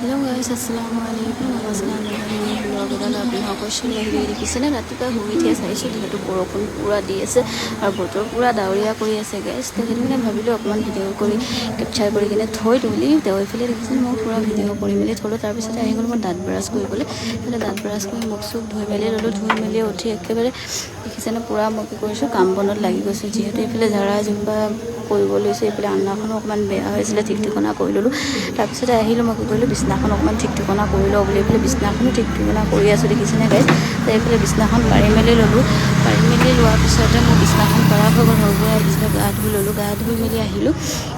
hello guys अस्सलाम वालेकुम नमस्कार ब्लॉग এডাল আপুনি অৱশ্যে আহি দেখিছেনে ৰাতিপুৱা শুই উঠি চাইছোঁ যিহেতু বৰষুণ পুৰা দি আছে আৰু বতৰ পুৰা ডাৱৰীয়া কৰি আছে গাইস তো সেইটো মানে ভাবিলোঁ অকণমান ভিডিঅ' কৰি কেপচাৰ কৰি কিনে থৈ দিওঁ বুলি এইফালে দেখিছেনে মই পুৰা ভিডিঅ' কৰি মেলি থ'লোঁ তাৰপিছতে আহি গ'লোঁ মই দাঁত ব্ৰাছ কৰিবলৈ তাতে দাঁত ব্ৰাছ কৰি মুখ চুখ ধুই মেলি ল'লোঁ ধুই মেলি উঠি একেবাৰে দেখিছেনে পুৰা মই কি কৰিছোঁ কাম বনত লাগি গৈছোঁ যিহেতু এইফালে ঝাৰা জোপা কৰিব লৈছোঁ এইফালে আলনাখনো অকণমান বেয়া হৈছিলে ঠিক ঠিকনা কৰি ল'লোঁ তাৰপিছতে আহিলোঁ মই কি কৰিলোঁ বিছনাখন অকণমান ঠিক ঠিকনা কৰি লওঁ বুলি এইফালে বিছনাখনো ঠিক ঠিকনা কৰি আছোঁ দেখিছেনে গাইছ তো এইফালে বিছনাখন পাৰি মেলি ল'লোঁ পাৰি মেলি লোৱাৰ পিছতে মোৰ বিছনাখন পৰা হৈ গ'ল পিছতে গা ধুই ল'লোঁ গা ধুই মেলি আহিলোঁ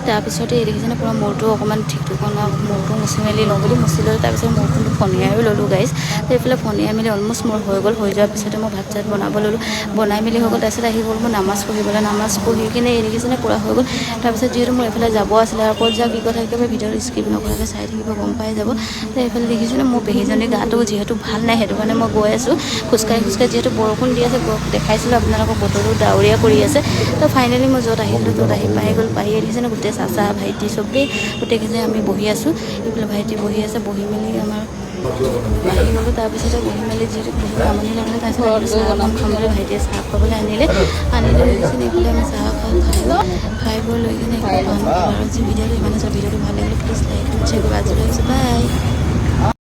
তাৰপিছতে এই দেখিছেনে পুৰা মূৰটো অকণমান ঠিক ঠিকনা মূৰটো মুচি মেলি লওঁ বুলি মুচি ল'লোঁ তাৰপিছত মূৰটো ফণিয়াইও ল'লোঁ গাইছ তো এইফালে ফণিয়াই মেলি অলম'ষ্ট মোৰ হৈ গ'ল হৈ যোৱাৰ পিছতে মই ভাত চাত বনাব ল'লোঁ বনাই মেলি হৈ গ'ল তাৰপিছত আহি গ'ল মই নামাজ পঢ়িবলৈ নামাজ পঢ়ি কিনে এই দেখিছেনে পুৰা হৈ গ'ল তাৰপিছত যিহেতু মোৰ এইফালে যাব আছিলে আৰু ক'ত যাওঁ কি কথা একেবাৰে ভিডিঅ'টো স্কিপ নকৰাকৈ চাই থাকিব গম পাই যাব তো এইফালে দেখিছেনে মোৰ পেহীজনীৰ গাটো যিহেতু ভাল নাই সেইটো কাৰণে মই গৈ আছোঁ খোজকাঢ়ি যিহেতু বৰষুণ দি আছে দেখাইছিলোঁ আপোনালোকক বতৰটো ডাৱৰীয়া কৰি আছে তো ফাইনেলি মই য'ত আহিছিলোঁ ত'ত আহি পাই গ'ল পাহি দেখিছেনে গোটেই চাচা ভাইটি চবেই গোটেইকেইজনী আমি বহি আছোঁ এইফালে ভাইটি বহি আছে বহি মেলি আমাৰ আহি গ'লোঁ তাৰপিছতে বহি মেলি যিহেতু বহুত আমনি লাগিলে তাৰপিছত চাহ খাবলৈ ভাইটিয়ে চাহ খাবলৈ আনিলে দেখিছেনে এইফালে আমি চাহ খাই বৈ লৈ কিনে আৰু যি ভিডিঅ'টো ইমানে ভিডিঅ'টো ভাল লাগিলে প্লিজ লাইক শ্বেয়াৰ কৰিব আজিলৈ বাই